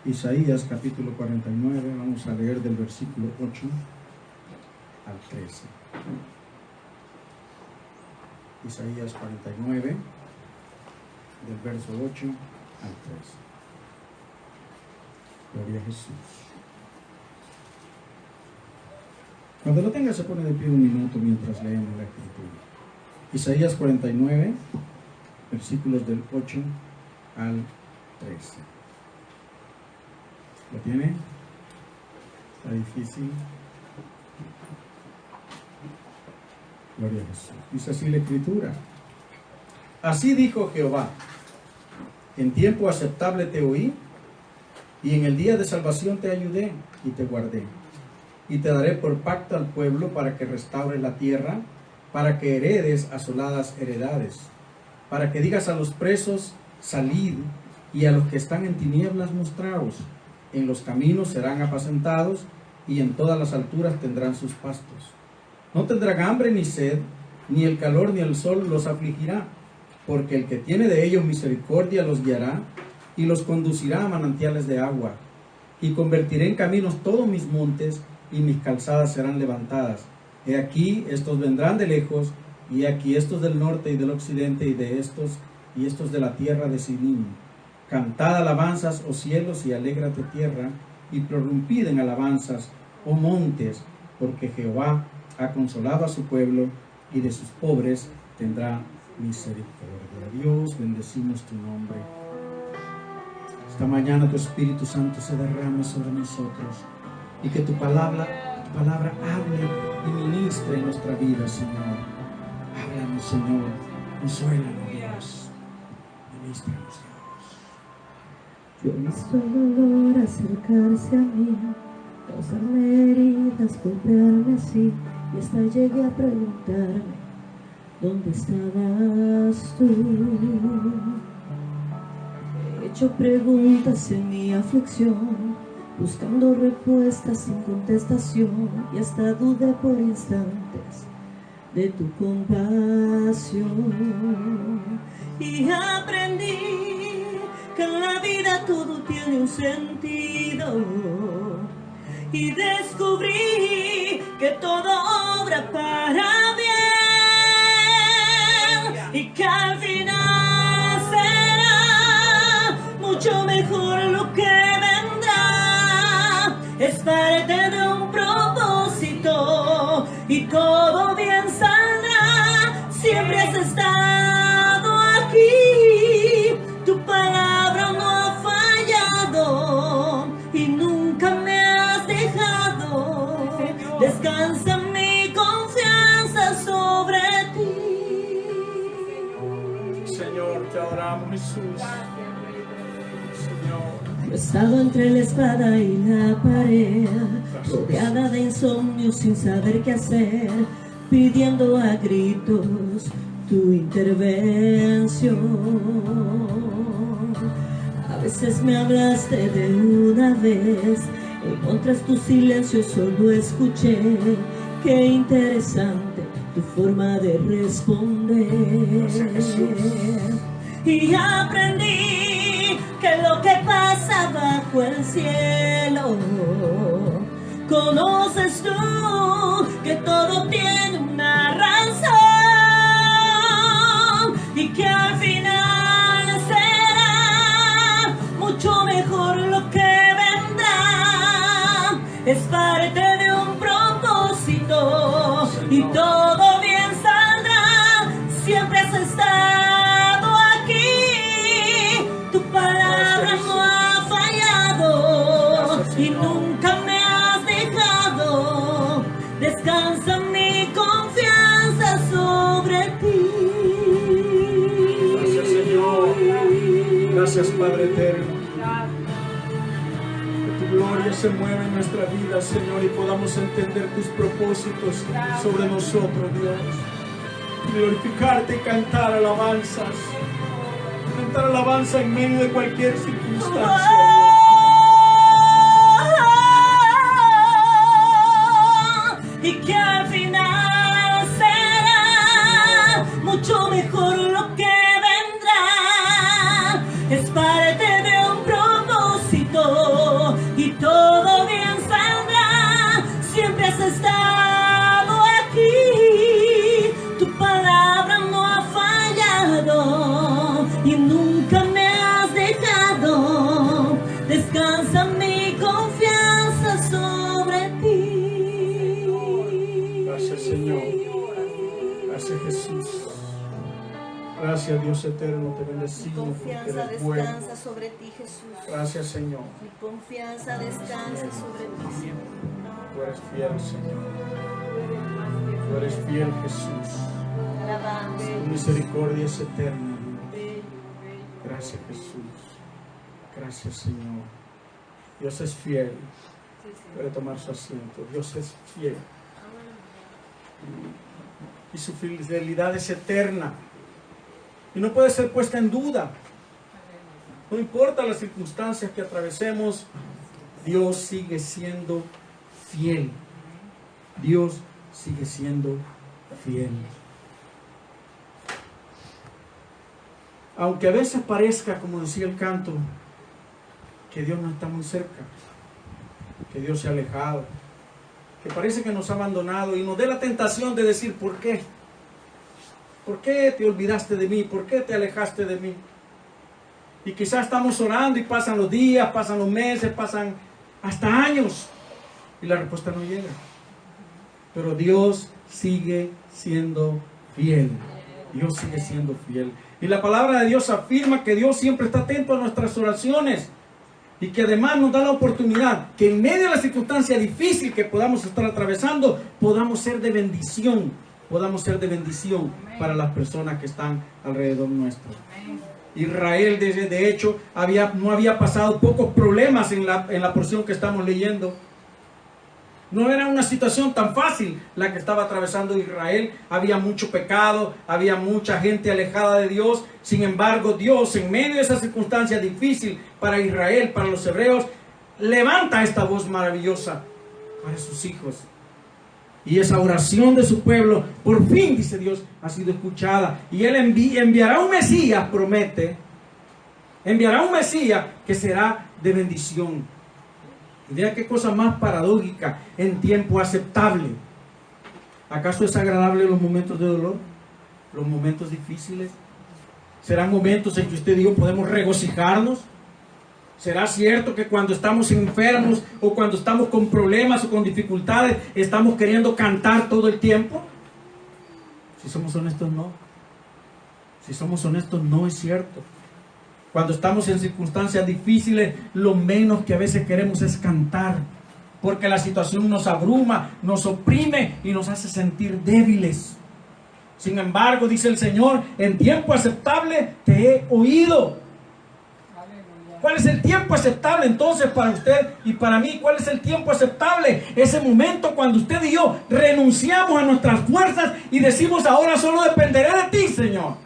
Isaías capítulo 49, vamos a leer del versículo 8 al 13. Isaías 49, del verso 8 al 13. Gloria a Jesús. Cuando lo tenga se pone de pie un minuto mientras leemos la escritura. Isaías 49, versículos del 8 al 13. ¿Lo tiene? Está difícil. Gloria a Jesús. Dice así la escritura. Así dijo Jehová: en tiempo aceptable te oí, y en el día de salvación te ayudé y te guardé. Y te daré por pacto al pueblo para que restaure la tierra, para que heredes asoladas heredades, para que digas a los presos, salid, y a los que están en tinieblas, mostraos. En los caminos serán apacentados, y en todas las alturas tendrán sus pastos. No tendrán hambre ni sed, ni el calor ni el sol los afligirá, porque el que tiene de ellos misericordia los guiará, y los conducirá a manantiales de agua. Y convertiré en caminos todos mis montes, y mis calzadas serán levantadas. He aquí, estos vendrán de lejos, y he aquí estos del norte y del occidente, y estos de la tierra de Sidim. Cantad alabanzas, oh cielos, y alégrate tierra, y prorrumpid en alabanzas, oh montes, porque Jehová ha consolado a su pueblo, y de sus pobres tendrá misericordia. Dios, bendecimos tu nombre. Esta mañana tu Espíritu Santo se derrame sobre nosotros, y que tu palabra hable y ministre en nuestra vida, Señor. Háblanos, Señor. Consuélanos, Dios. Ministranos, Dios. Yo he visto el dolor acercarse a mí, causarme heridas, golpearme así, y hasta llegué a preguntarme: ¿dónde estabas tú? He hecho preguntas en mi aflicción, buscando respuestas sin contestación, y hasta dudé por instantes de tu compasión. Y aprendí que en la vida todo tiene un sentido, y descubrí que todo obra para bien, y que al final será mucho mejor lo que vendrá. Es parte de un propósito, y todo bien saldrá. Siempre has estado aquí, tu palabra no ha fallado, y nunca me has dejado. Descansa mi confianza sobre ti. Señor, te adoramos, Jesús. Señor. Yo estaba entre la espada y la pared, rodeada de insomnio sin saber qué hacer, pidiendo a gritos tu intervención. A veces me hablaste de una vez, en otras tu silencio solo escuché. Qué interesante tu forma de responder. Y aprendí que lo que pasa bajo el cielo, conoces tú, que todo tiene una razón, y que al final será mucho mejor lo que vendrá. Es parte de un propósito, y todo bien saldrá. Siempre has estado aquí, tu palabra no ha fallado, y nunca me has dejado. Descansa mi confianza sobre ti. Gracias, Señor. Gracias, Padre eterno. Que tu gloria se mueva en nuestra vida, Señor, y podamos entender tus propósitos sobre nosotros, Dios. Glorificarte y cantar alabanzas. Cantar alabanza en medio de cualquier circunstancia. Y que al final será mucho mejor lo que vendrá. Es parte de un propósito, Gracias, Dios eterno, te Mi bendecimos porque confianza eres bueno. descansa sobre ti, Jesús. Gracias, Señor. Mi confianza descansa sobre ti, Señor. Tú eres fiel, Señor. Tú eres fiel, Jesús. Alabamos. Tu misericordia es eterna. Gracias, Jesús. Gracias, Señor. Dios es fiel. Puede tomar su asiento. Dios es fiel. Y su fidelidad es eterna. Y no puede ser puesta en duda. No importa las circunstancias que atravesemos, Dios sigue siendo fiel. Dios sigue siendo fiel. Aunque a veces parezca, como decía el canto, que Dios no está muy cerca, que Dios se ha alejado, que parece que nos ha abandonado y nos dé la tentación de decir, ¿por qué? ¿Por qué te olvidaste de mí? ¿Por qué te alejaste de mí? Y quizás estamos orando y pasan los días, pasan los meses, pasan hasta años y la respuesta no llega. Pero Dios sigue siendo fiel. Dios sigue siendo fiel. Y la palabra de Dios afirma que Dios siempre está atento a nuestras oraciones y que además nos da la oportunidad que en medio de la circunstancia difícil que podamos estar atravesando, podamos ser de bendición. Podamos ser de bendición para las personas que están alrededor nuestro. Israel, de hecho, no había pasado pocos problemas en la porción que estamos leyendo. No era una situación tan fácil la que estaba atravesando Israel. Había mucho pecado, había mucha gente alejada de Dios. Sin embargo, Dios, en medio de esa circunstancia difícil para Israel, para los hebreos, levanta esta voz maravillosa para sus hijos. Y esa oración de su pueblo, por fin, dice Dios, ha sido escuchada. Y Él enviará un Mesías, promete. Enviará un Mesías que será de bendición. Y vea qué cosa más paradójica, en tiempo aceptable. ¿Acaso es agradable los momentos de dolor? ¿Los momentos difíciles? ¿Serán momentos en que usted y yo podemos regocijarnos? ¿Será cierto que cuando estamos enfermos o cuando estamos con problemas o con dificultades estamos queriendo cantar todo el tiempo? Si somos honestos, no. Si somos honestos, no es cierto. Cuando estamos en circunstancias difíciles, lo menos que a veces queremos es cantar, porque la situación nos abruma, nos oprime y nos hace sentir débiles. Sin embargo, dice el Señor, en tiempo aceptable te he oído. ¿Cuál es el tiempo aceptable entonces para usted y para mí? ¿Cuál es el tiempo aceptable? Ese momento cuando usted y yo renunciamos a nuestras fuerzas y decimos, ahora solo dependeré de ti, Señor.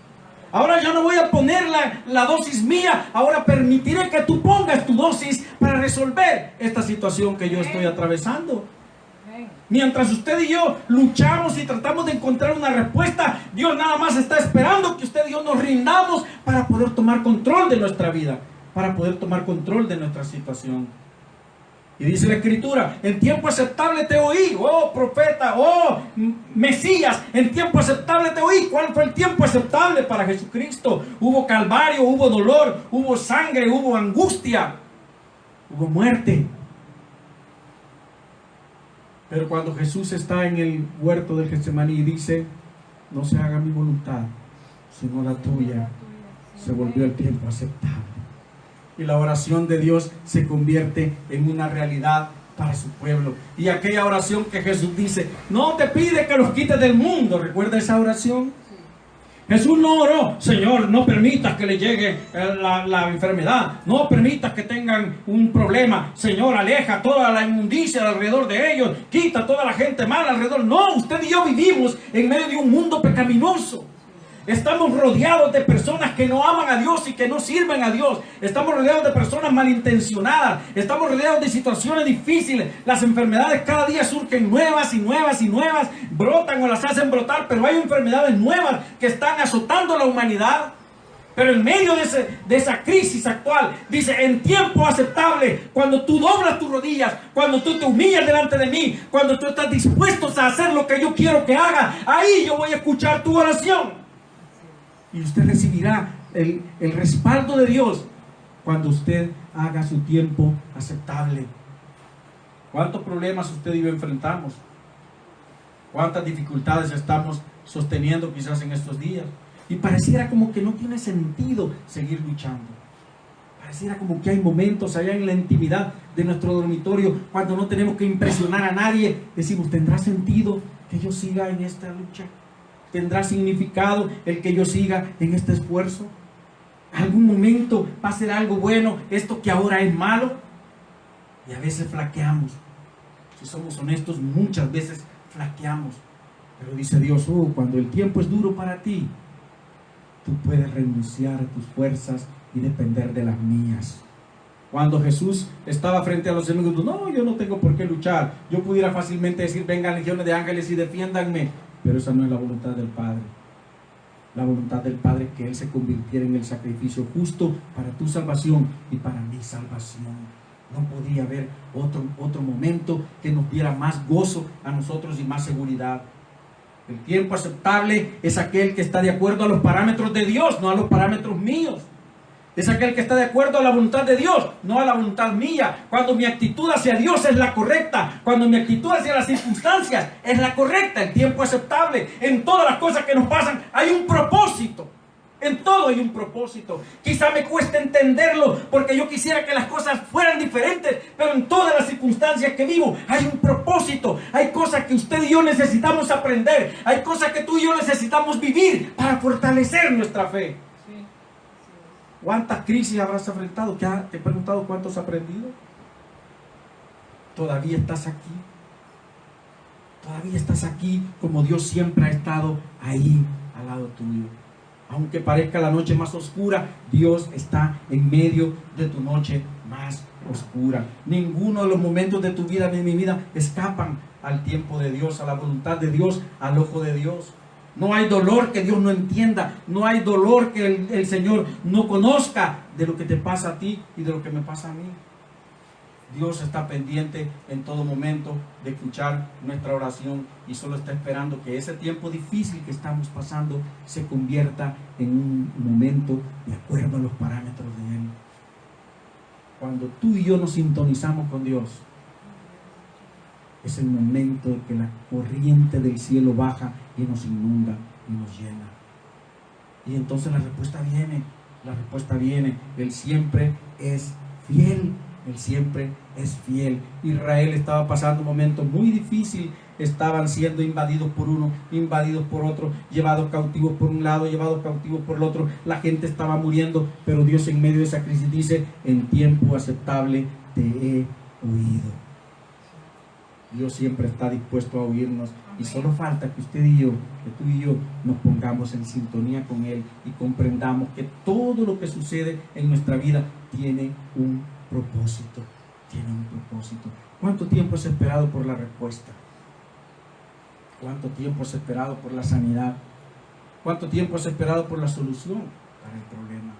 Ahora ya no voy a poner la dosis mía, ahora permitiré que tú pongas tu dosis para resolver esta situación que yo estoy atravesando. Mientras usted y yo luchamos y tratamos de encontrar una respuesta, Dios nada más está esperando que usted y yo nos rindamos para poder tomar control de nuestra vida, para poder tomar control de nuestra situación. Y dice la Escritura, en tiempo aceptable te oí, oh profeta, oh Mesías, en tiempo aceptable te oí. ¿Cuál fue el tiempo aceptable para Jesucristo? Hubo calvario, hubo dolor, hubo sangre, hubo angustia, hubo muerte. Pero cuando Jesús está en el huerto del Getsemaní y dice, no se haga mi voluntad, sino la tuya, se volvió el tiempo aceptable. Y la oración de Dios se convierte en una realidad para su pueblo. Y aquella oración que Jesús dice, no te pide que los quites del mundo. ¿Recuerda esa oración? Jesús no oró, Señor, no permitas que le llegue la enfermedad, no permitas que tengan un problema. Señor, aleja toda la inmundicia alrededor de ellos, quita toda la gente mala alrededor. No, usted y yo vivimos en medio de un mundo pecaminoso. Estamos rodeados de personas que no aman a Dios y que no sirven a Dios. Estamos rodeados de personas malintencionadas. Estamos rodeados de situaciones difíciles. Las enfermedades cada día surgen nuevas y nuevas y nuevas. Brotan o las hacen brotar, pero hay enfermedades nuevas que están azotando a la humanidad. Pero en medio de esa crisis actual, dice, en tiempo aceptable, cuando tú doblas tus rodillas, cuando tú te humillas delante de mí, cuando tú estás dispuesto a hacer lo que yo quiero que haga, ahí yo voy a escuchar tu oración. Y usted recibirá el respaldo de Dios cuando usted haga su tiempo aceptable. ¿Cuántos problemas usted y yo enfrentamos? ¿Cuántas dificultades estamos sosteniendo quizás en estos días? Y pareciera como que no tiene sentido seguir luchando. Pareciera como que hay momentos allá en la intimidad de nuestro dormitorio, cuando no tenemos que impresionar a nadie, decimos, ¿tendrá sentido que yo siga en esta lucha? ¿Tendrá significado el que yo siga en este esfuerzo? ¿Algún momento va a ser algo bueno esto que ahora es malo? Y a veces flaqueamos. Si somos honestos, muchas veces flaqueamos. Pero dice Dios, cuando el tiempo es duro para ti, tú puedes renunciar a tus fuerzas y depender de las mías. Cuando Jesús estaba frente a los enemigos, no, yo no tengo por qué luchar. Yo pudiera fácilmente decir, vengan legiones de ángeles y defiéndanme. Pero esa no es la voluntad del Padre. La voluntad del Padre es que Él se convirtiera en el sacrificio justo para tu salvación y para mi salvación. No podría haber otro momento que nos diera más gozo a nosotros y más seguridad. El tiempo aceptable es aquel que está de acuerdo a los parámetros de Dios, no a los parámetros míos. Es aquel que está de acuerdo a la voluntad de Dios, no a la voluntad mía. Cuando mi actitud hacia Dios es la correcta, cuando mi actitud hacia las circunstancias es la correcta, el tiempo aceptable. En todas las cosas que nos pasan hay un propósito. En todo hay un propósito. Quizá me cueste entenderlo porque yo quisiera que las cosas fueran diferentes, pero en todas las circunstancias que vivo hay un propósito. Hay cosas que usted y yo necesitamos aprender. Hay cosas que tú y yo necesitamos vivir para fortalecer nuestra fe. ¿Cuántas crisis habrás enfrentado? Te he preguntado cuántos has aprendido. Todavía estás aquí. Todavía estás aquí como Dios siempre ha estado ahí al lado tuyo. Aunque parezca la noche más oscura, Dios está en medio de tu noche más oscura. Ninguno de los momentos de tu vida ni de mi vida escapan al tiempo de Dios, a la voluntad de Dios, al ojo de Dios. No hay dolor que Dios no entienda. No hay dolor que el Señor no conozca de lo que te pasa a ti y de lo que me pasa a mí. Dios está pendiente en todo momento de escuchar nuestra oración y solo está esperando que ese tiempo difícil que estamos pasando se convierta en un momento de acuerdo a los parámetros de Él. Cuando tú y yo nos sintonizamos con Dios, es el momento en que la corriente del cielo baja y nos inunda y nos llena. Y entonces la respuesta viene. Él siempre es fiel. Él siempre es fiel. Israel estaba pasando un momento muy difícil. Estaban siendo invadidos por uno, invadidos por otro, llevados cautivos por un lado, llevados cautivos por el otro. La gente estaba muriendo, pero Dios en medio de esa crisis dice, en tiempo aceptable te he oído. Dios siempre está dispuesto a oírnos. Y solo falta que usted y yo, que tú y yo nos pongamos en sintonía con Él y comprendamos que todo lo que sucede en nuestra vida tiene un propósito. Tiene un propósito. ¿Cuánto tiempo has esperado por la respuesta? ¿Cuánto tiempo has esperado por la sanidad? ¿Cuánto tiempo has esperado por la solución para el problema?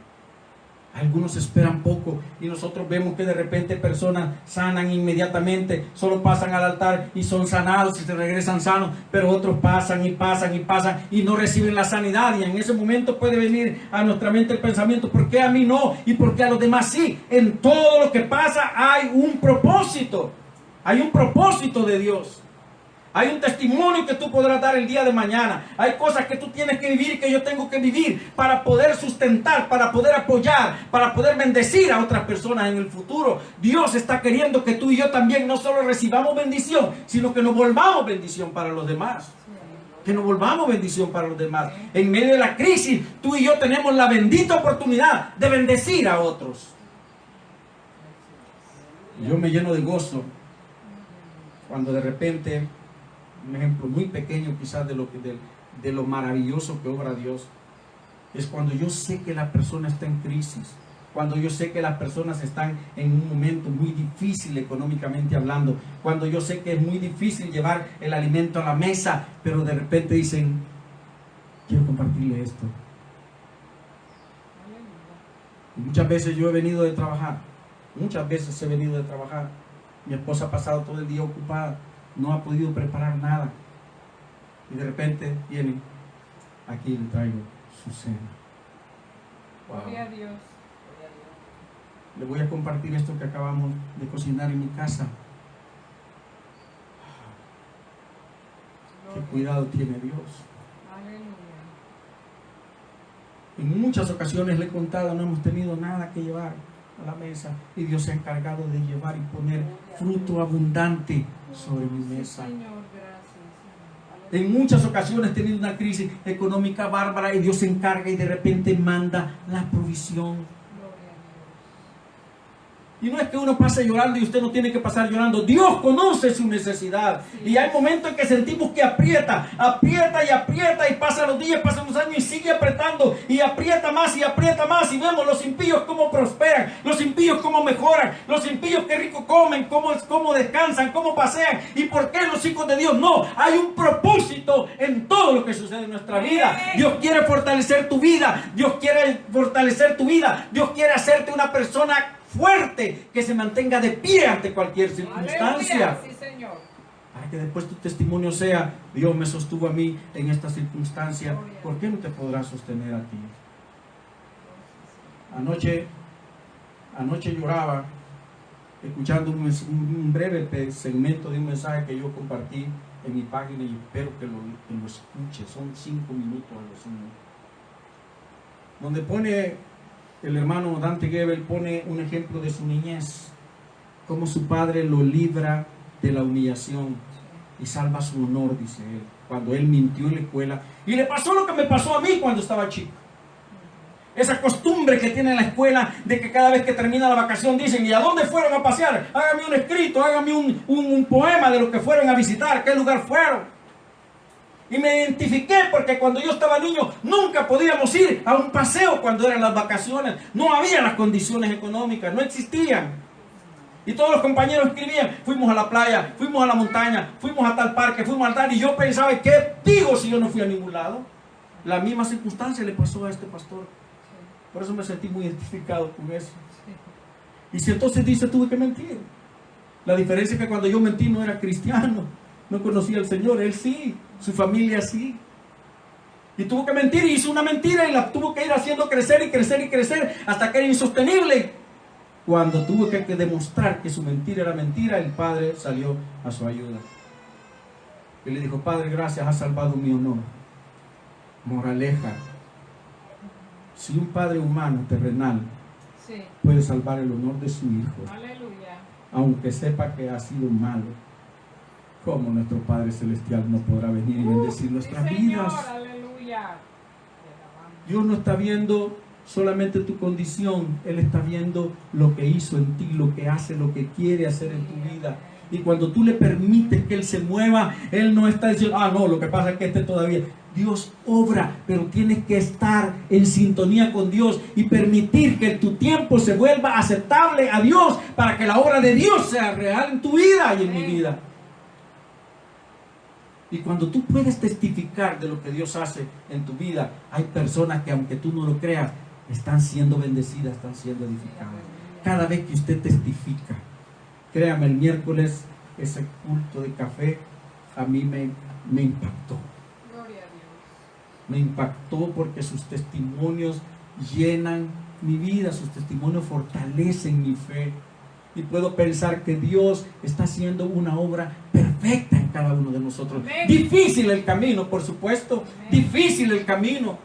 Algunos esperan poco y nosotros vemos que de repente personas sanan inmediatamente, solo pasan al altar y son sanados y se regresan sanos, pero otros pasan y no reciben la sanidad, y en ese momento puede venir a nuestra mente el pensamiento, ¿por qué a mí no? ¿Y por qué a los demás sí? En todo lo que pasa hay un propósito de Dios. Hay un testimonio que tú podrás dar el día de mañana. Hay cosas que tú tienes que vivir y que yo tengo que vivir para poder sustentar, para poder apoyar, para poder bendecir a otras personas en el futuro. Dios está queriendo que tú y yo también no solo recibamos bendición, sino que nos volvamos bendición para los demás. Que nos volvamos bendición para los demás. En medio de la crisis, tú y yo tenemos la bendita oportunidad de bendecir a otros. Yo me lleno de gozo cuando de repente, un ejemplo muy pequeño quizás de lo maravilloso que obra Dios, es cuando yo sé que la persona está en crisis, cuando yo sé que las personas están en un momento muy difícil económicamente hablando, cuando yo sé que es muy difícil llevar el alimento a la mesa, pero de repente dicen, quiero compartirle esto. Y muchas veces he venido de trabajar, mi esposa ha pasado todo el día ocupada, no ha podido preparar nada, y de repente viene, aquí le traigo su cena. Wow. Gloria a Dios. Le voy a compartir esto que acabamos de cocinar en mi casa. Qué cuidado tiene Dios. Aleluya. En muchas ocasiones le he contado, no hemos tenido nada que llevar a la mesa y Dios se ha encargado de llevar y poner fruto abundante sobre mi mesa. En muchas ocasiones he tenido una crisis económica bárbara y Dios se encarga y de repente manda la provisión. Y no es que uno pase llorando y usted no tiene que pasar llorando. Dios conoce su necesidad. Y hay momentos en que sentimos que aprieta y pasan los días, pasan los años y sigue apretando y aprieta más y aprieta más. Y vemos los impíos cómo prosperan, los impíos cómo mejoran, los impíos que rico comen, cómo descansan, cómo pasean. ¿Y por qué los hijos de Dios? No, hay un propósito en todo lo que sucede en nuestra vida. Dios quiere fortalecer tu vida. Dios quiere fortalecer tu vida. Dios quiere hacerte una persona fuerte, que se mantenga de pie ante cualquier circunstancia. Sí, Señor. Para que después tu testimonio sea: Dios me sostuvo a mí en esta circunstancia. ¿Por qué no te podrá sostener a ti? Anoche lloraba escuchando un breve segmento de un mensaje que yo compartí en mi página y espero que lo escuches. Son 5 minutos a lo sumo, donde pone el hermano Dante Gebel, pone un ejemplo de su niñez, cómo su padre lo libra de la humillación y salva su honor, dice él, cuando él mintió en la escuela. Y le pasó lo que me pasó a mí cuando estaba chico. Esa costumbre que tiene en la escuela de que cada vez que termina la vacación dicen: ¿y a dónde fueron a pasear? Hágame un escrito, hágame un poema de lo que fueron a visitar, qué lugar fueron. Y me identifiqué porque cuando yo estaba niño nunca podíamos ir a un paseo cuando eran las vacaciones. No había las condiciones económicas, no existían. Y todos los compañeros escribían: fuimos a la playa, fuimos a la montaña, fuimos a tal parque, fuimos a tal. Y yo pensaba: ¿qué digo si yo no fui a ningún lado? La misma circunstancia le pasó a este pastor. Por eso me sentí muy identificado con eso. Y si entonces dice: tuve que mentir. La diferencia es que cuando yo mentí no era cristiano, no conocía al Señor. Él sí, su familia sí. Y tuvo que mentir, y hizo una mentira y la tuvo que ir haciendo crecer y crecer y crecer hasta que era insostenible. Cuando tuvo que demostrar que su mentira era mentira, el padre salió a su ayuda y le dijo: Padre, gracias, has salvado mi honor. Moraleja: si un padre humano terrenal puede salvar el honor de su hijo, Aleluya, aunque sepa que ha sido malo, ¿cómo nuestro Padre Celestial no podrá venir y bendecir nuestras vidas? Aleluya. Dios no está viendo solamente tu condición, Él está viendo lo que hizo en ti, lo que hace, lo que quiere hacer en tu vida. Y cuando tú le permites que Él se mueva, Él no está diciendo: no, lo que pasa es que todavía. Dios obra, pero tienes que estar en sintonía con Dios y permitir que tu tiempo se vuelva aceptable a Dios, para que la obra de Dios sea real en tu vida y en mi vida. Y cuando tú puedes testificar de lo que Dios hace en tu vida, hay personas que, aunque tú no lo creas, están siendo bendecidas, están siendo edificadas. Cada vez que usted testifica, créame, el miércoles ese culto de café a mí me impactó. Gloria a Dios. Me impactó porque sus testimonios llenan mi vida, sus testimonios fortalecen mi fe. Y puedo pensar que Dios está haciendo una obra perfecta en cada uno de nosotros. Amén. Difícil el camino, por supuesto. Amén. Difícil el camino.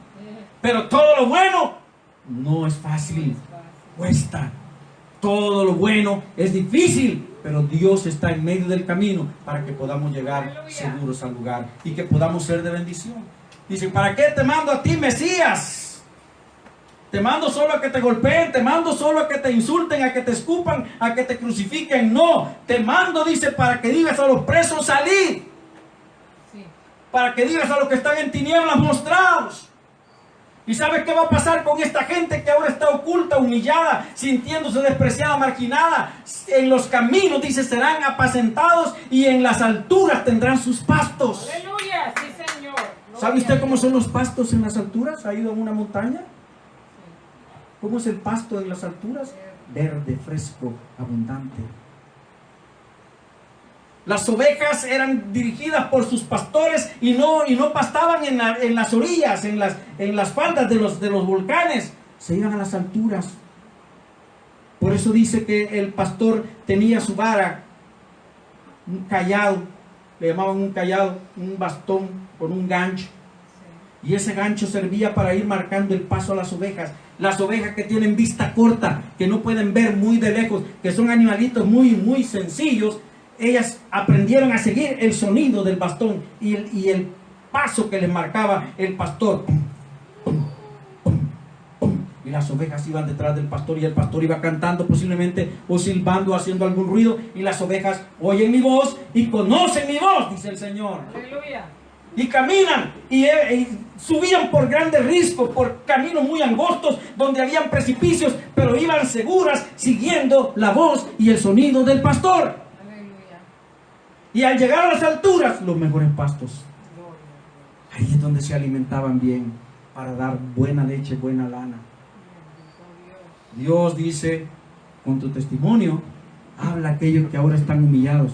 Pero todo lo bueno no es fácil. Cuesta. Todo lo bueno es difícil. Pero Dios está en medio del camino para que podamos llegar seguros al lugar y que podamos ser de bendición. Dice: ¿para qué te mando a ti, Mesías? Te mando solo a que te golpeen, te mando solo a que te insulten, a que te escupan, a que te crucifiquen. No, te mando, dice, para que digas a los presos: salid. Sí. Para que digas a los que están en tinieblas: mostraos. ¿Y sabes qué va a pasar con esta gente que ahora está oculta, humillada, sintiéndose despreciada, marginada? En los caminos, dice, serán apacentados y en las alturas tendrán sus pastos. Aleluya, sí, Señor. ¿Sabe usted cómo son los pastos en las alturas? ¿Ha ido a una montaña? ¿Cómo es el pasto en las alturas? Verde, fresco, abundante. Las ovejas eran dirigidas por sus pastores y no pastaban en las orillas, en las faldas de los volcanes. Se iban a las alturas. Por eso dice que el pastor tenía su vara, un cayado, le llamaban un cayado, un bastón con un gancho. Y ese gancho servía para ir marcando el paso a las ovejas. Las ovejas que tienen vista corta, que no pueden ver muy de lejos, que son animalitos muy sencillos, ellas aprendieron a seguir el sonido del bastón y el paso que les marcaba el pastor. Y las ovejas iban detrás del pastor y el pastor iba cantando posiblemente o silbando, haciendo algún ruido, y las ovejas oyen mi voz y conocen mi voz, dice el Señor. Aleluya. Y caminan y subían por grandes riscos, por caminos muy angostos donde habían precipicios, pero iban seguras siguiendo la voz y el sonido del pastor. Aleluya. Y al llegar a las alturas, los mejores pastos. Gloria. Ahí es donde se alimentaban bien para dar buena leche, buena lana. Dios dice, con tu testimonio, habla a aquellos que ahora están humillados,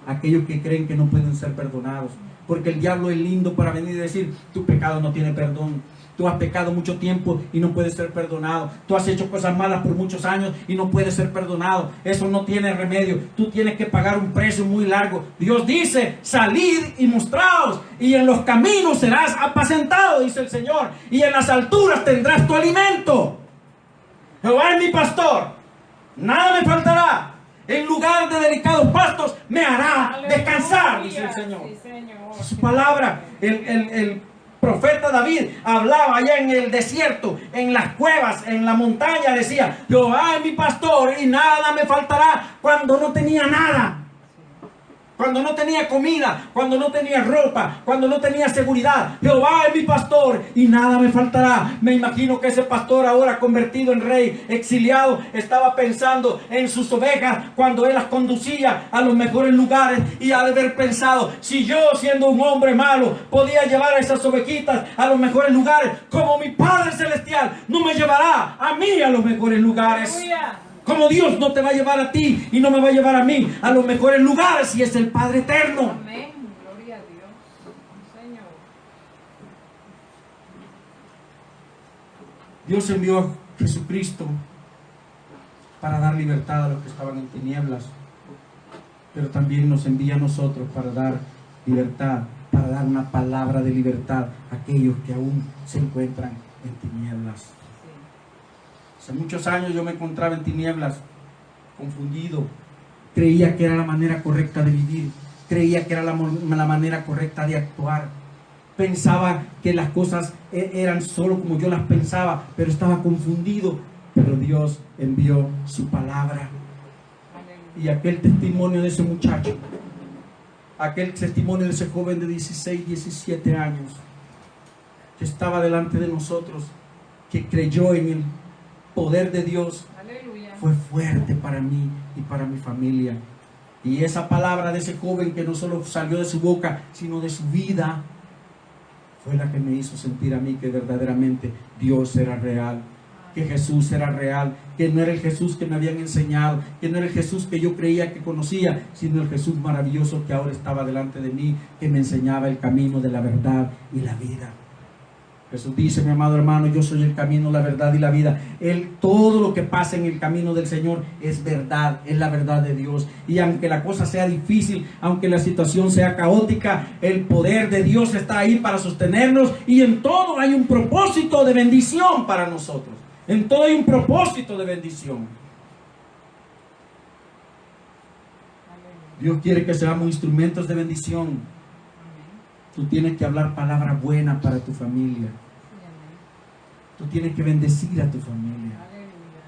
aquellos que creen que no pueden ser perdonados. Porque el diablo es lindo para venir y decir, tu pecado no tiene perdón. Tú has pecado mucho tiempo y no puedes ser perdonado. Tú has hecho cosas malas por muchos años y no puedes ser perdonado. Eso no tiene remedio. Tú tienes que pagar un precio muy largo. Dios dice, salid y mostraos, y en los caminos serás apacentado, dice el Señor, y en las alturas tendrás tu alimento. Jehová es mi pastor, nada me faltará. En lugar de delicados pastos me hará descansar, dice el Señor. Sí, Señor. Su palabra, el profeta David hablaba allá en el desierto, en las cuevas, en la montaña, decía, Jehová es mi pastor y nada me faltará, cuando no tenía nada. Cuando no tenía comida, cuando no tenía ropa, cuando no tenía seguridad. Jehová es mi pastor y nada me faltará. Me imagino que ese pastor ahora convertido en rey, exiliado, estaba pensando en sus ovejas cuando él las conducía a los mejores lugares, y ha de haber pensado, si yo siendo un hombre malo podía llevar a esas ovejitas a los mejores lugares, como mi Padre Celestial no me llevará a mí a los mejores lugares. Aleluya. Como Dios no te va a llevar a ti y no me va a llevar a mí a los mejores lugares, si es el Padre eterno. Amén. Gloria a Dios. Señor. Dios envió a Jesucristo para dar libertad a los que estaban en tinieblas, pero también nos envía a nosotros para dar libertad, para dar una palabra de libertad a aquellos que aún se encuentran en tinieblas. Hace muchos años yo me encontraba en tinieblas, confundido. Creía que era la manera correcta de vivir. Creía que era la manera correcta de actuar. Pensaba que las cosas eran solo como yo las pensaba, pero estaba confundido. Pero Dios envió su palabra. Y aquel testimonio de ese muchacho, aquel testimonio de ese joven de 16, 17 años, que estaba delante de nosotros, que creyó en el poder de Dios, Aleluya. fue fuerte para mí y para mi familia. Y esa palabra de ese joven que no solo salió de su boca, sino de su vida, fue la que me hizo sentir a mí que verdaderamente Dios era real, que Jesús era real, que no era el Jesús que me habían enseñado, que no era el Jesús que yo creía que conocía, sino el Jesús maravilloso que ahora estaba delante de mí, que me enseñaba el camino de la verdad y la vida. Jesús dice, mi amado hermano, yo soy el camino, la verdad y la vida. Todo lo que pasa en el camino del Señor es verdad, es la verdad de Dios. Y aunque la cosa sea difícil, aunque la situación sea caótica, el poder de Dios está ahí para sostenernos, y en todo hay un propósito de bendición para nosotros. En todo hay un propósito de bendición. Dios quiere que seamos instrumentos de bendición. Tú tienes que hablar palabra buena para tu familia. Tú tienes que bendecir a tu familia.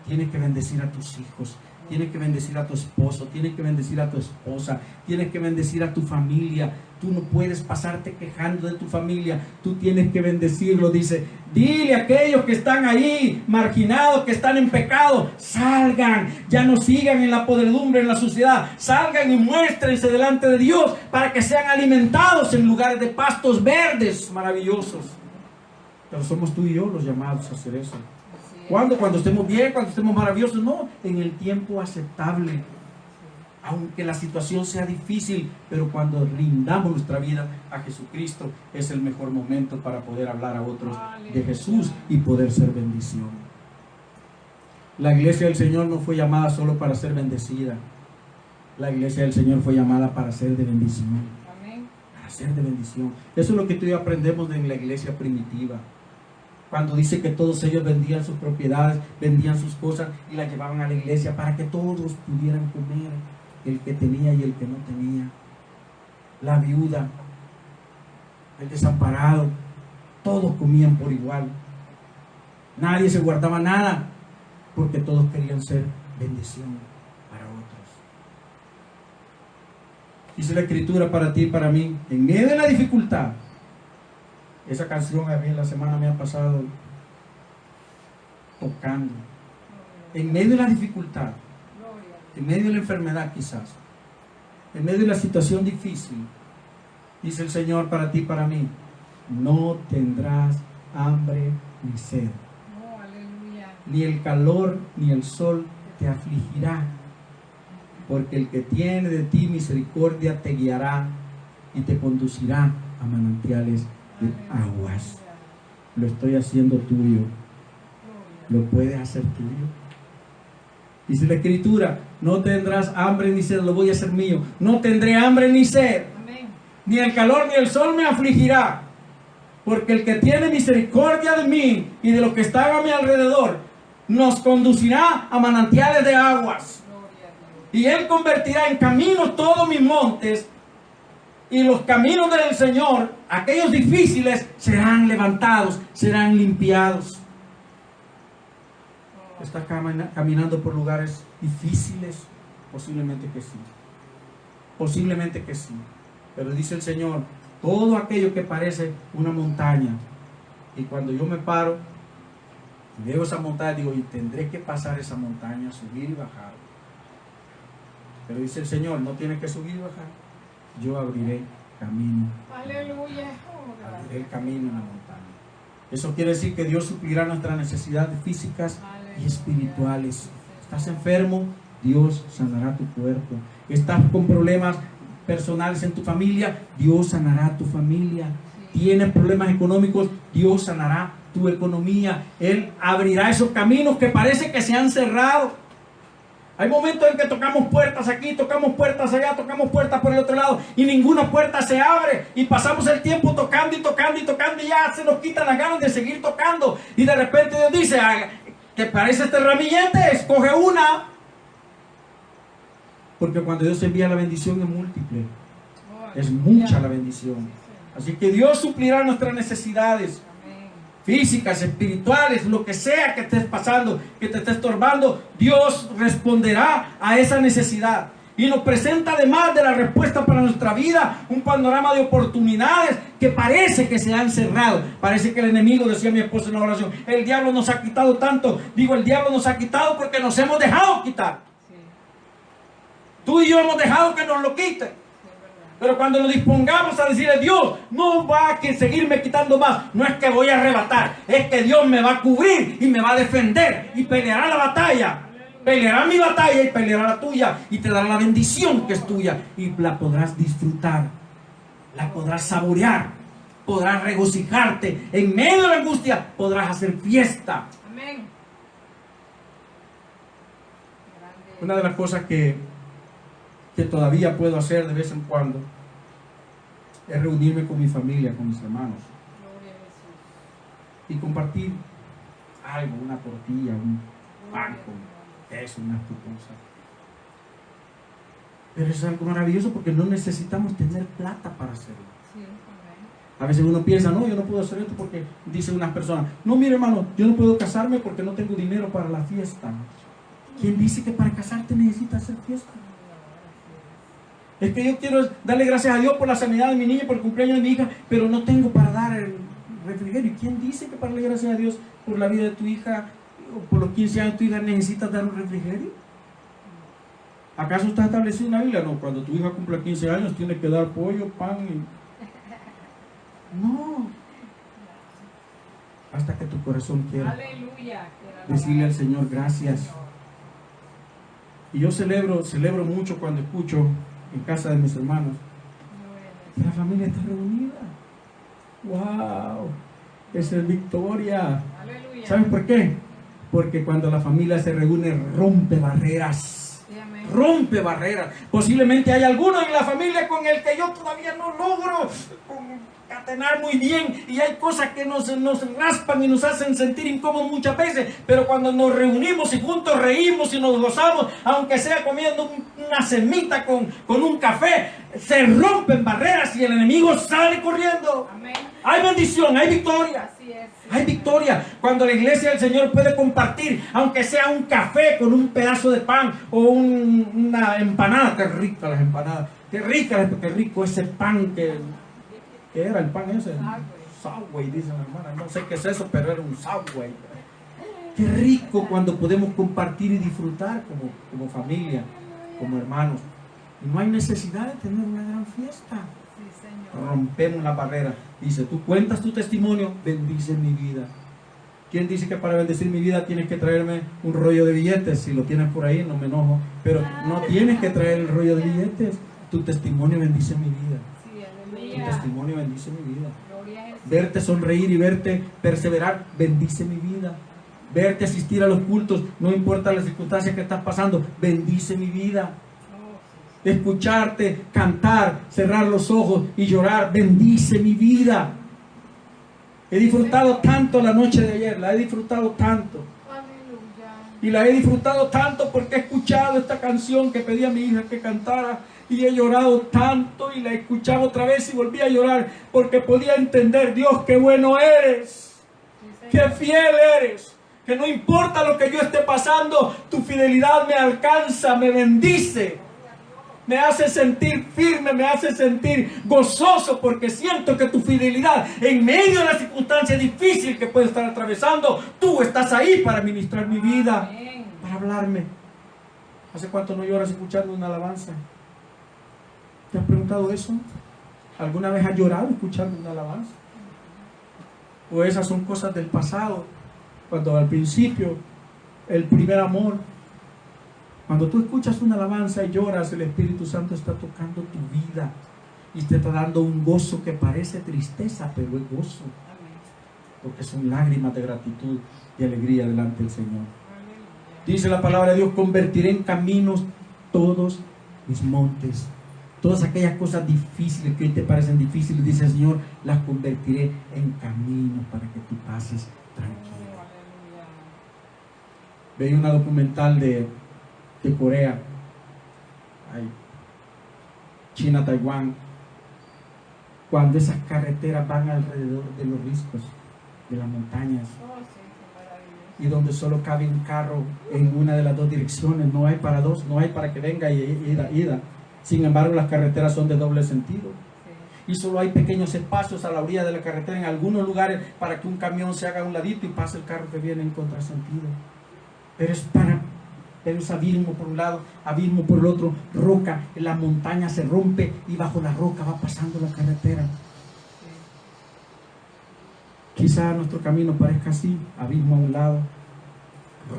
Tienes que bendecir a tus hijos. Tienes que bendecir a tu esposo. Tienes que bendecir a tu esposa. Tienes que bendecir a tu familia. Tú no puedes pasarte quejando de tu familia. Tú tienes que bendecirlo. Dice, dile a aquellos que están ahí, marginados, que están en pecado, salgan, ya no sigan en la podredumbre, en la suciedad. Salgan y muéstrense delante de Dios para que sean alimentados en lugares de pastos verdes maravillosos. Pero somos tú y yo los llamados a hacer eso. ¿Cuándo? Cuando estemos bien, cuando estemos maravillosos. No, en el tiempo aceptable. Aunque la situación sea difícil, pero cuando rindamos nuestra vida a Jesucristo, es el mejor momento para poder hablar a otros de Jesús y poder ser bendición. La iglesia del Señor no fue llamada solo para ser bendecida. La iglesia del Señor fue llamada para ser de bendición. Amén. Para a ser de bendición. Eso es lo que tú y yo aprendemos en la iglesia primitiva. Cuando dice que todos ellos vendían sus propiedades, vendían sus cosas y las llevaban a la iglesia para que todos pudieran comer, el que tenía y el que no tenía, la viuda, el desamparado, todos comían por igual. Nadie se guardaba nada porque todos querían ser bendición para otros. Dice la Escritura para ti y para mí, en medio de la dificultad. Esa canción a mí en la semana me ha pasado tocando. En medio de la dificultad, en medio de la enfermedad quizás, en medio de la situación difícil, dice el Señor para ti y para mí, no tendrás hambre ni sed. Oh, aleluya. Ni el calor ni el sol te afligirá, porque el que tiene de ti misericordia te guiará y te conducirá a manantiales de aguas. Lo estoy haciendo tuyo. ¿Lo puedes hacer tuyo? Dice la Escritura, no tendrás hambre ni sed, lo voy a hacer mío. No tendré hambre ni sed, Amén. ni el calor ni el sol me afligirá, porque el que tiene misericordia de mí y de lo que está a mi alrededor, nos conducirá a manantiales de aguas. Gloria a Dios. Y Él convertirá en caminos todos mis montes, y los caminos del Señor, aquellos difíciles, serán levantados, serán limpiados. ¿Estás caminando por lugares difíciles? Posiblemente que sí. Posiblemente que sí. Pero dice el Señor, todo aquello que parece una montaña, y cuando yo me paro y veo esa montaña, digo, y tendré que pasar esa montaña, subir y bajar. Pero dice el Señor, no tienes que subir y bajar. Yo abriré camino. Aleluya. Oh, Abriré el camino en la montaña. Eso quiere decir que Dios suplirá nuestras necesidades físicas y espirituales. ¿Estás enfermo? Dios sanará tu cuerpo. ¿Estás con problemas personales en tu familia? Dios sanará tu familia. ¿Tienes problemas económicos? Dios sanará tu economía. Él abrirá esos caminos que parece que se han cerrado. Hay momentos en que tocamos puertas aquí, tocamos puertas allá, tocamos puertas por el otro lado y ninguna puerta se abre, y pasamos el tiempo tocando y tocando y tocando y ya se nos quitan las ganas de seguir tocando, y de repente Dios dice, ¿te parece este ramillete? Escoge una. Porque cuando Dios envía la bendición es múltiple, es mucha la bendición. Así que Dios suplirá nuestras necesidades físicas, espirituales, lo que sea que estés pasando, que te esté estorbando. Dios responderá a esa necesidad y nos presenta, además de la respuesta para nuestra vida, un panorama de oportunidades que parece que se han cerrado. Parece que el enemigo, decía mi esposa en la oración, el diablo nos ha quitado tanto. Digo, el diablo nos ha quitado porque nos hemos dejado quitar. Tú y yo hemos dejado que nos lo quite. Pero cuando nos dispongamos a decirle, Dios, no va a seguirme quitando más, no es que voy a arrebatar, es que Dios me va a cubrir y me va a defender y peleará la batalla. Peleará mi batalla y peleará la tuya, y te dará la bendición que es tuya, y la podrás disfrutar, la podrás saborear, podrás regocijarte. En medio de la angustia podrás hacer fiesta. Amén. Una de las cosas que todavía puedo hacer de vez en cuando es reunirme con mi familia, con mis hermanos, Gloria a Jesús. y compartir algo, una tortilla, un pan con queso, unas cosas. Pero es algo maravilloso porque no necesitamos tener plata para hacerlo. Sí, amén. A veces uno piensa, no, yo no puedo hacer esto porque dicen unas personas, no, mire hermano, yo no puedo casarme porque no tengo dinero para la fiesta. ¿Quién dice que para casarte necesitas hacer fiesta? Es que yo quiero darle gracias a Dios por la sanidad de mi niña, por el cumpleaños de mi hija, pero no tengo para dar el refrigerio. ¿Y quién dice que para darle gracias a Dios por la vida de tu hija, o por los 15 años de tu hija, necesitas dar un refrigerio? ¿Acaso está establecido en la Biblia? No, cuando tu hija cumpla 15 años tiene que dar pollo, pan y... No. Hasta que tu corazón quiera Aleluya. decirle al Señor gracias. Y yo celebro mucho cuando escucho en casa de mis hermanos que la familia está reunida. ¡Wow! Esa es victoria. Aleluya. ¿Saben por qué? Porque cuando la familia se reúne rompe barreras. Sí, amén. Rompe barreras. Posiblemente hay alguno en la familia con el que yo todavía no logro concatenar muy bien, y hay cosas que nos raspan y nos hacen sentir incómodos muchas veces, pero cuando nos reunimos y juntos reímos y nos gozamos, aunque sea comiendo una semita con un café, se rompen barreras y el enemigo sale corriendo. Amén. Hay bendición, hay victoria. Así es. Hay victoria cuando la iglesia del Señor puede compartir, aunque sea un café con un pedazo de pan o una empanada. Qué rica las empanadas, qué rico ese pan que era el pan ese. Subway, dice la hermana. No sé qué es eso, pero era un Subway. Qué rico cuando podemos compartir y disfrutar como familia, como hermanos. Y no hay necesidad de tener una gran fiesta. Sí, Señor. Rompemos la barrera. Dice, tú cuentas tu testimonio, bendice mi vida. ¿Quién dice que para bendecir mi vida tienes que traerme un rollo de billetes? Si lo tienes por ahí, no me enojo. Pero no tienes que traer el rollo de billetes. Tu testimonio bendice mi vida. Sí, Tu aleluya. testimonio bendice mi vida. Gloria a Jesús. Verte sonreír y verte perseverar, bendice mi vida. Verte asistir a los cultos, no importa las circunstancias que estás pasando, bendice mi vida. Oh, sí. Escucharte, cantar, cerrar los ojos y llorar, bendice mi vida. He disfrutado tanto la noche de ayer, la he disfrutado tanto. Aleluya. Y la he disfrutado tanto porque he escuchado esta canción que pedí a mi hija que cantara. Y he llorado tanto y la escuchaba otra vez y volví a llorar porque podía entender, Dios, qué bueno eres, Sí, qué Señor. fiel eres. Que no importa lo que yo esté pasando, tu fidelidad me alcanza, me bendice. Me hace sentir firme, me hace sentir gozoso porque siento que tu fidelidad en medio de la circunstancia difícil que puede estar atravesando, tú estás ahí para ministrar mi vida, Amén. para hablarme. ¿Hace cuánto no lloras escuchando una alabanza? ¿Te has preguntado eso? ¿Alguna vez has llorado escuchando una alabanza? ¿O esas son cosas del pasado? Cuando al principio, el primer amor, cuando tú escuchas una alabanza y lloras, el Espíritu Santo está tocando tu vida y te está dando un gozo que parece tristeza, pero es gozo, Amén. porque son lágrimas de gratitud y alegría delante del Señor. Aleluya. Dice la palabra de Dios, convertiré en caminos todos mis montes. Todas aquellas cosas difíciles que hoy te parecen difíciles, dice el Señor, las convertiré en caminos para que tú pases tranquilo. Oh, aleluya. Veía una documental de Corea, ay, China, Taiwán, cuando esas carreteras van alrededor de los riscos, de las montañas, Oh, sí, qué maravilloso. y donde solo cabe un carro en una de las dos direcciones, no hay para dos, no hay para que venga y ida. Sin embargo, las carreteras son de doble sentido. Sí. Y solo hay pequeños espacios a la orilla de la carretera en algunos lugares para que un camión se haga a un ladito y pase el carro que viene en contrasentido. Pero es abismo por un lado, abismo por el otro, roca, la montaña se rompe y bajo la roca va pasando la carretera. Quizá nuestro camino parezca así, abismo a un lado,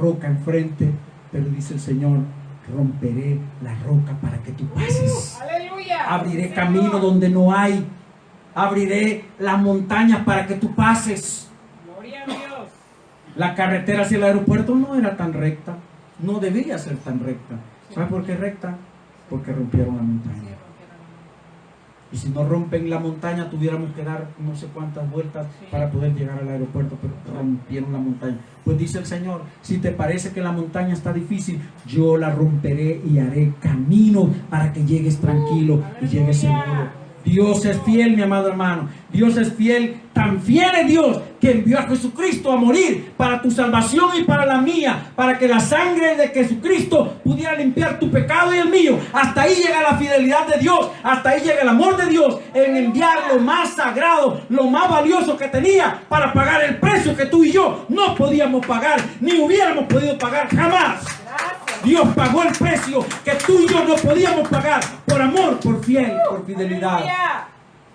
roca enfrente, pero dice el Señor, romperé la roca para que tú pases. Aleluya. Abriré Sí, camino Señor. donde no hay. Abriré las montañas para que tú pases. Gloria a Dios. La carretera hacia el aeropuerto no era tan recta. No debía ser tan recta. ¿Sabes por qué recta? Porque rompieron la Sí, montaña. rompieron. Y si no rompen la montaña, tuviéramos que dar no sé cuántas vueltas Sí. para poder llegar al aeropuerto, pero rompieron la montaña. Pues dice el Señor, si te parece que la montaña está difícil, yo la romperé y haré camino para que llegues tranquilo y llegues aleluya. seguro. Dios es fiel, mi amado hermano. Dios es fiel, tan fiel es Dios que envió a Jesucristo a morir para tu salvación y para la mía, para que la sangre de Jesucristo pudiera limpiar tu pecado y el mío. Hasta ahí llega la fidelidad de Dios, hasta ahí llega el amor de Dios en enviar lo más sagrado, lo más valioso que tenía para pagar el precio que tú y yo no podíamos pagar, ni hubiéramos podido pagar jamás. Gracias. Dios pagó el precio que tú y yo no podíamos pagar por amor, por fiel, por fidelidad. Aleluya.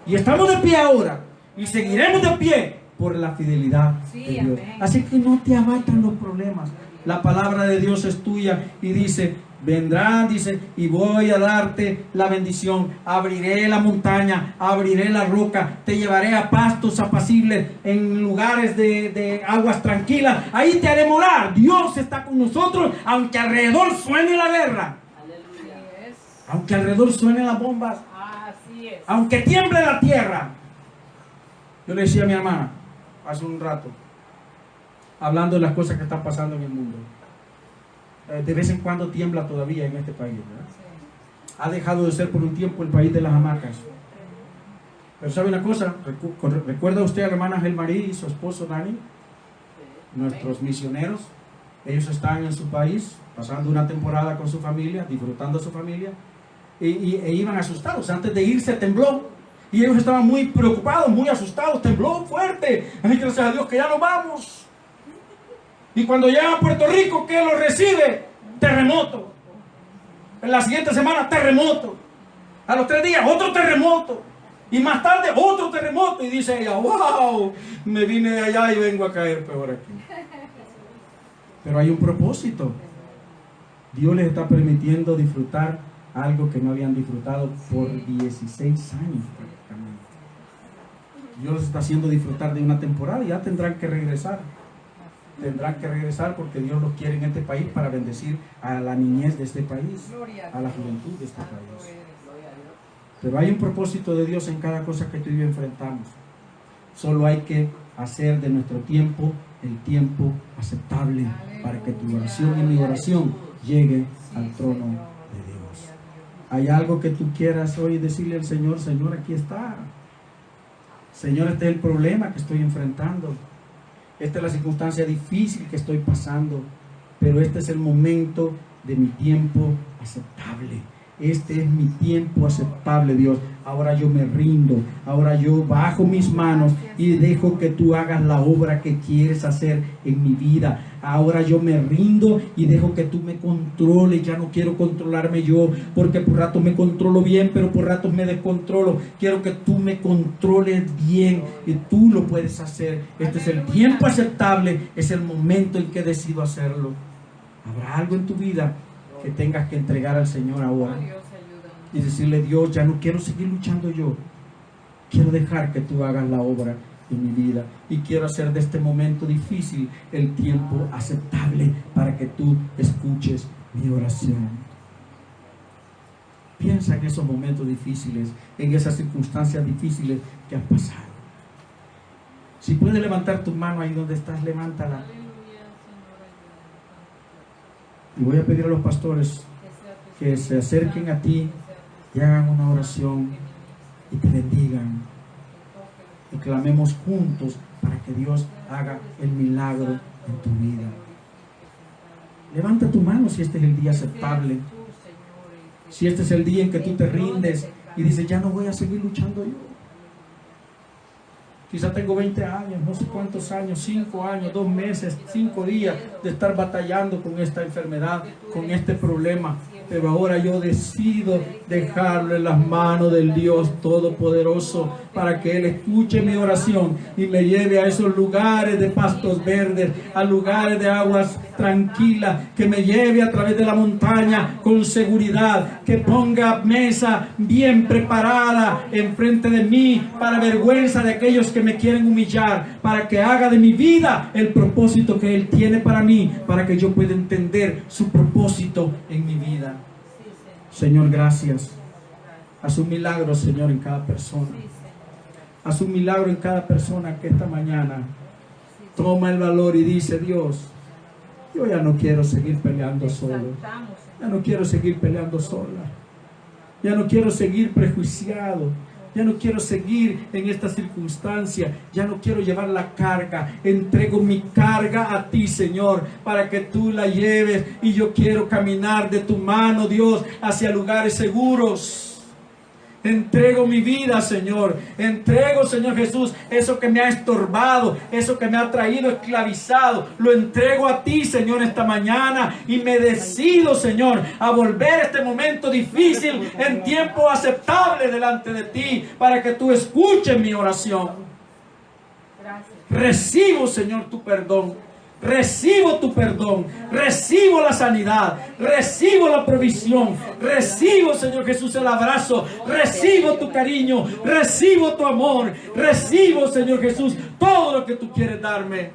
Y estamos de pie ahora y seguiremos de pie por la fidelidad Sí, de Dios. amén. Así que no te abatan los problemas. La palabra de Dios es tuya y dice, vendrán, dice, y voy a darte la bendición. Abriré la montaña, abriré la roca, te llevaré a pastos apacibles, en lugares de aguas tranquilas. Ahí te haré morar. Dios está con nosotros, aunque alrededor suene la guerra. Aunque alrededor suenen las bombas, Así es. aunque tiemble la tierra. Yo le decía a mi hermana hace un rato, hablando de las cosas que están pasando en el mundo. De vez en cuando tiembla todavía en este país, ¿verdad? Ha dejado de ser por un tiempo el país de las hamacas. Pero ¿sabe una cosa? ¿Recuerda usted a la hermana Gelmarí y su esposo Dani? Nuestros misioneros. Ellos están en su país, pasando una temporada con su familia, disfrutando a su familia, e iban asustados. Antes de irse tembló, y ellos estaban muy preocupados, muy asustados. Tembló fuerte. Ay, gracias a Dios que ya nos vamos. Y cuando llegan a Puerto Rico, ¿qué los recibe? Terremoto. En la siguiente semana, terremoto. A los 3 días, otro terremoto. Y más tarde, otro terremoto. Y dice ella, wow, me vine de allá y vengo a caer peor aquí. Pero hay un propósito. Dios les está permitiendo disfrutar algo que no habían disfrutado por 16 años prácticamente. Dios les está haciendo disfrutar de una temporada y ya tendrán que regresar. Tendrán que regresar porque Dios los quiere en este país para bendecir a la niñez de este país, a la juventud de este país. Pero hay un propósito de Dios en cada cosa que tú y yo enfrentamos. Solo hay que hacer de nuestro tiempo el tiempo aceptable para que tu oración y mi oración llegue al trono de Dios. ¿Hay algo que tú quieras hoy decirle al Señor? Señor, aquí está. Señor, este es el problema que estoy enfrentando. Esta es la circunstancia difícil que estoy pasando, pero este es el momento de mi tiempo aceptable. Este es mi tiempo aceptable, Dios. Ahora yo me rindo, ahora yo bajo mis manos y dejo que tú hagas la obra que quieres hacer en mi vida. Ahora yo me rindo y dejo que tú me controles. Ya no quiero controlarme yo, porque por rato me controlo bien, pero por rato me descontrolo. Quiero que tú me controles bien y tú lo puedes hacer. Este es el tiempo aceptable, es el momento en que decido hacerlo. ¿Habrá algo en tu vida que tengas que entregar al Señor ahora? Y decirle, Dios, ya no quiero seguir luchando yo. Quiero dejar que tú hagas la obra en mi vida. Y quiero hacer de este momento difícil el tiempo aceptable para que tú escuches mi oración. Piensa en esos momentos difíciles, en esas circunstancias difíciles que has pasado. Si puedes levantar tu mano ahí donde estás, levántala. Y voy a pedir a los pastores que se acerquen a ti y hagan una oración y te bendigan. Y clamemos juntos para que Dios haga el milagro en tu vida. Levanta tu mano si este es el día aceptable. Si este es el día en que tú te rindes y dices, ya no voy a seguir luchando yo. Quizá tengo 20 años, no sé cuántos años, 5 años, 2 meses, 5 días de estar batallando con esta enfermedad, con este problema. Pero ahora yo decido dejarlo en las manos del Dios Todopoderoso para que Él escuche mi oración y me lleve a esos lugares de pastos verdes, a lugares de aguas tranquilas, que me lleve a través de la montaña con seguridad, que ponga mesa bien preparada enfrente de mí para vergüenza de aquellos que me quieren humillar, para que haga de mi vida el propósito que Él tiene para mí, para que yo pueda entender su propósito en mi vida. Señor, gracias. Haz un milagro, Señor, en cada persona. Haz un milagro en cada persona que esta mañana toma el valor y dice, Dios, yo ya no quiero seguir peleando solo. Ya no quiero seguir peleando sola. Ya no quiero seguir prejuiciado. Ya no quiero seguir en esta circunstancia. Ya no quiero llevar la carga. Entrego mi carga a ti, Señor, para que tú la lleves. Y yo quiero caminar de tu mano, Dios, hacia lugares seguros. Entrego mi vida, Señor. Entrego, Señor Jesús, eso que me ha estorbado, eso que me ha traído esclavizado. Lo entrego a ti, Señor, esta mañana. Y me decido, Señor, a volver este momento difícil en tiempo aceptable delante de ti, para que tú escuches mi oración. Recibo, Señor, tu perdón. Recibo tu perdón, recibo la sanidad, recibo la provisión, recibo, Señor Jesús, el abrazo, recibo tu cariño, recibo tu amor, recibo, Señor Jesús, todo lo que tú quieres darme.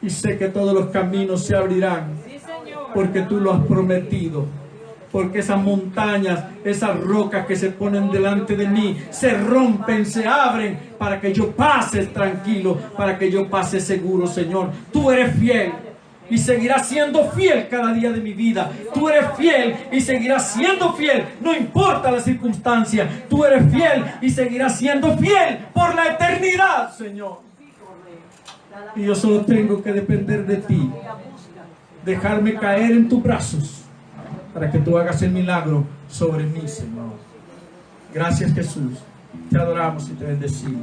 Y sé que todos los caminos se abrirán, porque tú lo has prometido. porque esas montañas, esas rocas que se ponen delante de mí, se rompen, se abren, para que yo pase tranquilo, para que yo pase seguro, Señor. Tú eres fiel y seguirás siendo fiel cada día de mi vida. Tú eres fiel y seguirás siendo fiel, no importa la circunstancia. Tú eres fiel y seguirás siendo fiel por la eternidad, Señor. Y yo solo tengo que depender de ti, dejarme caer en tus brazos, para que tú hagas el milagro sobre mí, Señor. Gracias, Jesús. Te adoramos y te bendecimos.